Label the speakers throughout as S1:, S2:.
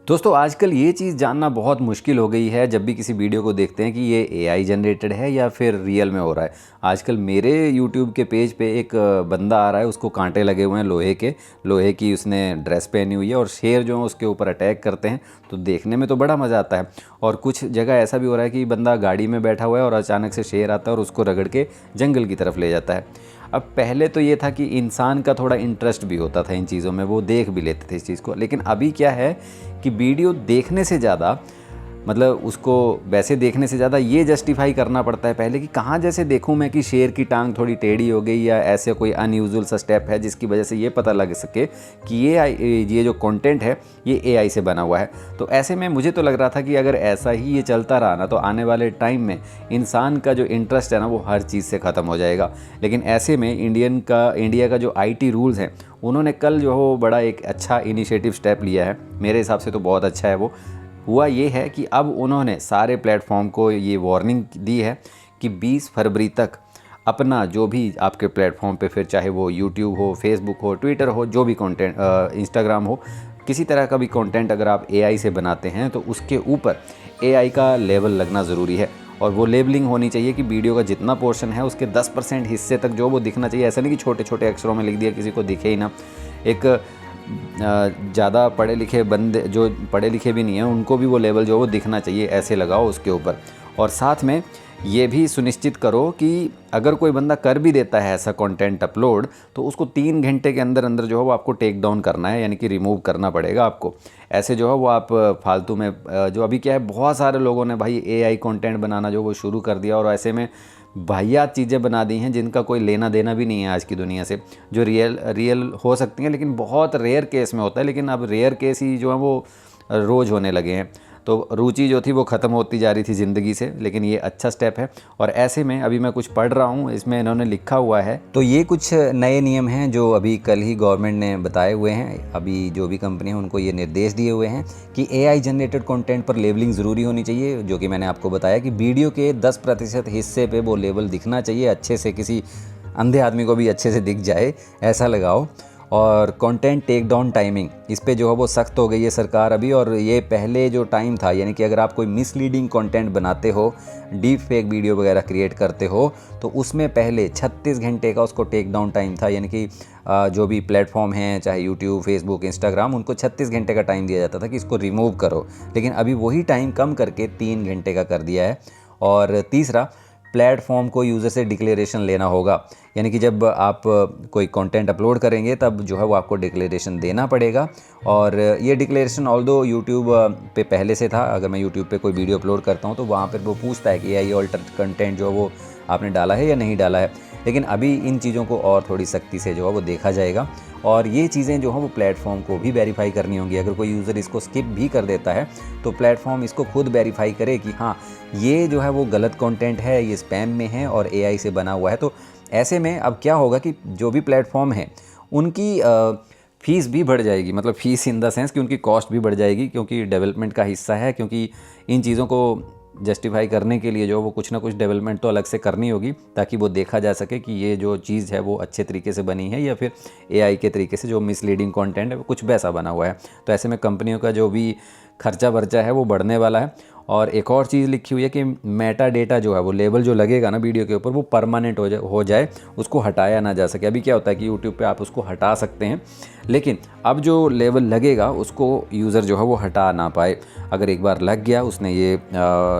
S1: दोस्तों आजकल ये चीज़ जानना बहुत मुश्किल हो गई है जब भी किसी वीडियो को देखते हैं कि ये एआई जनरेटेड है या फिर रियल में हो रहा है। आजकल मेरे यूट्यूब के पेज पे एक बंदा आ रहा है, उसको कांटे लगे हुए हैं लोहे की उसने ड्रेस पहनी हुई है और शेर जो है उसके ऊपर अटैक करते हैं, तो देखने में तो बड़ा मज़ा आता है। और कुछ जगह ऐसा भी हो रहा है कि बंदा गाड़ी में बैठा हुआ है और अचानक से शेर आता है और उसको रगड़ के जंगल की तरफ ले जाता है। अब पहले तो ये था कि इंसान का थोड़ा इंटरेस्ट भी होता था इन चीज़ों में, वो देख भी लेते थे इस चीज़ को। लेकिन अभी क्या है कि वीडियो देखने से ज़्यादा, मतलब उसको वैसे देखने से ज़्यादा ये जस्टिफाई करना पड़ता है पहले कि कहाँ जैसे देखूँ मैं कि शेर की टांग थोड़ी टेढ़ी हो गई या ऐसे कोई अनयूजुअल सा स्टेप है जिसकी वजह से ये पता लग सके कि ये जो कंटेंट है ये एआई से बना हुआ है। तो ऐसे में मुझे तो लग रहा था कि अगर ऐसा ही ये चलता रहा ना तो आने वाले टाइम में इंसान का जो इंटरेस्ट है ना वो हर चीज़ से ख़त्म हो जाएगा। लेकिन ऐसे में इंडिया का जो आईटी रूल्स हैं उन्होंने कल जो है बड़ा एक अच्छा इनिशिएटिव स्टेप लिया है, मेरे हिसाब से तो बहुत अच्छा है। वो हुआ ये है कि अब उन्होंने सारे प्लेटफॉर्म को ये वार्निंग दी है कि 20 फरवरी तक अपना जो भी आपके प्लेटफॉर्म पे, फिर चाहे वो यूट्यूब हो, फेसबुक हो, ट्विटर हो, जो भी कंटेंट, इंस्टाग्राम हो, किसी तरह का भी कंटेंट अगर आप एआई से बनाते हैं तो उसके ऊपर एआई का लेबल लगना ज़रूरी है। और वो लेबलिंग होनी चाहिए कि वीडियो का जितना पोर्शन है उसके 10% हिस्से तक जो वो दिखना चाहिए। ऐसा नहीं कि छोटे छोटे अक्षरों में लिख दिया किसी को दिखे ही ना। एक ज़्यादा पढ़े लिखे बंदे, जो पढ़े लिखे भी नहीं हैं, उनको भी वो लेवल जो है वो दिखना चाहिए, ऐसे लगाओ उसके ऊपर। और साथ में ये भी सुनिश्चित करो कि अगर कोई बंदा कर भी देता है ऐसा कंटेंट अपलोड तो उसको 3 घंटे के अंदर अंदर जो है वो आपको टेक डाउन करना है, यानी कि रिमूव करना पड़ेगा आपको। ऐसे जो है वो आप फालतू में, जो अभी क्या है, बहुत सारे लोगों ने भाई एआई कंटेंट बनाना जो वो शुरू कर दिया और ऐसे में वाहियात चीज़ें बना दी हैं जिनका कोई लेना देना भी नहीं है आज की दुनिया से, जो रियल हो सकती हैं लेकिन बहुत रेयर केस में होता है। लेकिन अब रेयर केस ही जो है वो रोज़ होने लगे हैं, तो रुचि जो थी वो ख़त्म होती जा रही थी ज़िंदगी से। लेकिन ये अच्छा स्टेप है। और ऐसे में अभी मैं कुछ पढ़ रहा हूँ, इसमें इन्होंने लिखा हुआ है, तो ये कुछ नए नियम हैं जो अभी कल ही गवर्नमेंट ने बताए हुए हैं। अभी जो भी कंपनी है उनको ये निर्देश दिए हुए हैं कि एआई जनरेटेड कंटेंट पर लेबलिंग ज़रूरी होनी चाहिए, जो कि मैंने आपको बताया कि वीडियो के 10% हिस्से पर वो लेबल दिखना चाहिए, अच्छे से, किसी अंधे आदमी को भी अच्छे से दिख जाए ऐसा लगाओ। और कंटेंट टेक डाउन टाइमिंग, इस पे जो है वो सख्त हो गई है सरकार अभी। और ये पहले जो टाइम था, यानी कि अगर आप कोई मिसलीडिंग कंटेंट बनाते हो, डीप फेक वीडियो वगैरह क्रिएट करते हो, तो उसमें पहले 36 घंटे का उसको टेक डाउन टाइम था। यानी कि जो भी प्लेटफॉर्म हैं, चाहे यूट्यूब, फेसबुक, इंस्टाग्राम, उनको 36 घंटे का टाइम दिया जाता था कि इसको रिमूव करो। लेकिन अभी वही टाइम कम करके 3 घंटे का कर दिया है। और तीसरा, प्लेटफॉर्म को यूज़र से डिक्लेरेशन लेना होगा, यानी कि जब आप कोई कंटेंट अपलोड करेंगे तब जो है वो आपको डिक्लेरेशन देना पड़ेगा। और ये डिक्लेरेशन ऑल्दो यूट्यूब पे पहले से था। अगर मैं यूट्यूब पे कोई वीडियो अपलोड करता हूँ तो वहाँ पर वो पूछता है कि ये ऑल्टर कंटेंट जो है वो आपने डाला है या नहीं डाला है। लेकिन अभी इन चीज़ों को और थोड़ी सख्ती से जो है वो देखा जाएगा और ये चीज़ें जो हैं वो प्लेटफॉर्म को भी वेरीफाई करनी होंगी। अगर कोई यूज़र इसको स्किप भी कर देता है तो प्लेटफॉर्म इसको खुद वेरीफाई करे कि हाँ, ये जो है वो गलत कंटेंट है, ये स्पैम में है और एआई से बना हुआ है। तो ऐसे में अब क्या होगा कि जो भी प्लेटफॉर्म है उनकी फ़ीस भी बढ़ जाएगी, मतलब फ़ीस इन द सेंस कि उनकी कॉस्ट भी बढ़ जाएगी, क्योंकि डेवलपमेंट का हिस्सा है। क्योंकि इन चीज़ों को जस्टिफाई करने के लिए जो वो कुछ ना कुछ डेवलपमेंट तो अलग से करनी होगी, ताकि वो देखा जा सके कि ये जो चीज़ है वो अच्छे तरीके से बनी है या फिर एआई के तरीके से जो मिसलीडिंग कंटेंट है वो कुछ वैसा बना हुआ है। तो ऐसे में कंपनियों का जो भी खर्चा वर्चा है वो बढ़ने वाला है। और एक और चीज़ लिखी हुई है कि मेटा डेटा जो है वो लेबल जो लगेगा ना वीडियो के ऊपर वो परमानेंट हो जाए, उसको हटाया ना जा सके। अभी क्या होता है कि यूट्यूब पे आप उसको हटा सकते हैं, लेकिन अब जो लेबल लगेगा उसको यूज़र जो है वो हटा ना पाए। अगर एक बार लग गया, उसने ये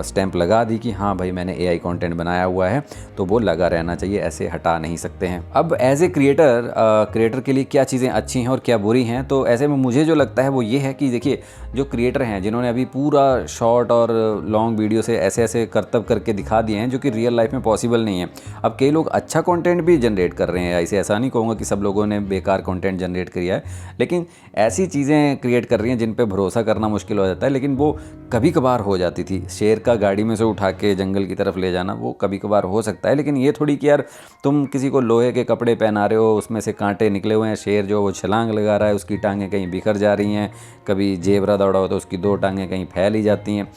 S1: स्टैंप लगा दी कि हाँ भाई मैंने एआई कंटेंट बनाया हुआ है, तो वो लगा रहना चाहिए, ऐसे हटा नहीं सकते हैं। अब एज ए क्रिएटर के लिए क्या चीज़ें अच्छी हैं और क्या बुरी हैं, तो ऐसे में मुझे जो लगता है वो ये है कि देखिए, जो क्रिएटर हैं जिन्होंने अभी पूरा शॉर्ट और लॉन्ग वीडियो से ऐसे ऐसे करतब करके दिखा दिए हैं जो कि रियल लाइफ में पॉसिबल नहीं है। अब कई लोग अच्छा कंटेंट भी जनरेट कर रहे हैं, ऐसा नहीं कहूँगा कि सब लोगों ने बेकार कंटेंट जनरेट किया है, लेकिन ऐसी चीज़ें क्रिएट कर रही हैं जिन पे भरोसा करना मुश्किल हो जाता है। लेकिन वो कभी कभार हो जाती थी। शेर का गाड़ी में से उठा के जंगल की तरफ ले जाना वो कभी कभार हो सकता है, लेकिन ये थोड़ी कि यार तुम किसी को लोहे के कपड़े पहना रहे हो, उसमें से कांटे निकले हुए हैं, शेर जो वो छलांग लगा रहा है, उसकी टांगें कहीं बिखर जा रही हैं, कभी जेबरा दौड़ा हो तो उसकी 2 टांगें कहीं फैल ही जाती हैं।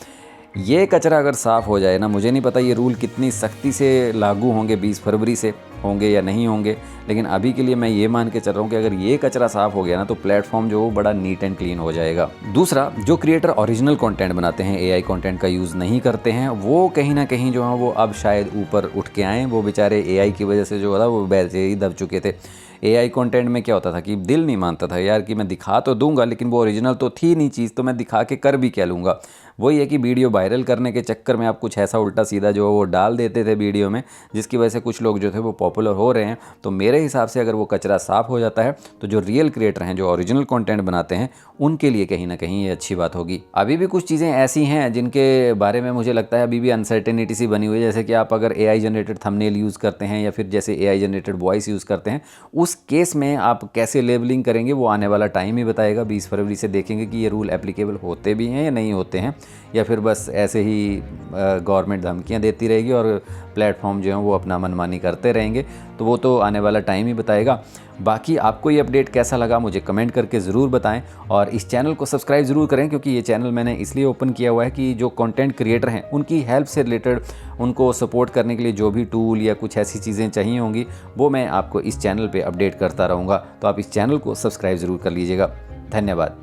S1: ये कचरा अगर साफ़ हो जाए ना, मुझे नहीं पता ये रूल कितनी सख्ती से लागू होंगे 20 फरवरी से, होंगे या नहीं होंगे, लेकिन अभी के लिए मैं ये मान के चल रहा हूँ कि अगर ये कचरा साफ़ हो गया ना तो प्लेटफॉर्म जो बड़ा नीट एंड क्लीन हो जाएगा। दूसरा, जो क्रिएटर ओरिजिनल कंटेंट बनाते हैं, एआई कंटेंट का यूज़ नहीं करते हैं, वो कहीं ना कहीं जो है वो अब शायद ऊपर उठ के आएँ। वो बेचारे एआई की वजह से जो था वो वैसे ही दब चुके थे। एआई कंटेंट में क्या होता था कि दिल नहीं मानता था यार कि मैं दिखा तो दूंगा, लेकिन वो ओरिजिनल तो थी नहीं चीज़, तो मैं दिखा के कर भी क्या लूँगा। वही है कि वीडियो वायरल करने के चक्कर में आप कुछ ऐसा उल्टा सीधा जो वो डाल देते थे वीडियो में, जिसकी वजह से कुछ लोग जो थे वो पॉपुलर हो रहे हैं। तो मेरे हिसाब से अगर वो कचरा साफ़ हो जाता है तो जो रियल क्रिएटर हैं, जो ओरिजिनल कंटेंट बनाते हैं, उनके लिए कहीं ना कहीं ये अच्छी बात होगी। अभी भी कुछ चीज़ें ऐसी हैं जिनके बारे में मुझे लगता है अभी भी अनसर्टेनिटी सी बनी हुई है। जैसे कि आप अगर एआई जनरेटेड थंबनेल यूज़ करते हैं या फिर जैसे एआई जनरेटेड वॉइस यूज़ करते हैं, उस केस में आप कैसे लेबलिंग करेंगे वो आने वाला टाइम ही बताएगा। 20 फरवरी से देखेंगे कि ये रूल एप्लीकेबल होते भी हैं या नहीं होते हैं, या फिर बस ऐसे ही गवर्नमेंट धमकियां देती रहेगी और प्लेटफॉर्म जो हैं वो अपना मनमानी करते रहेंगे। तो वो तो आने वाला टाइम ही बताएगा। बाकी आपको ये अपडेट कैसा लगा मुझे कमेंट करके ज़रूर बताएं, और इस चैनल को सब्सक्राइब ज़रूर करें, क्योंकि ये चैनल मैंने इसलिए ओपन किया हुआ है कि जो कंटेंट क्रिएटर हैं उनकी हेल्प से रिलेटेड, उनको सपोर्ट करने के लिए जो भी टूल या कुछ ऐसी चीज़ें चाहिए होंगी वो मैं आपको इस चैनल पे अपडेट करता रहूँगा। तो आप इस चैनल को सब्सक्राइब ज़रूर कर लीजिएगा। धन्यवाद।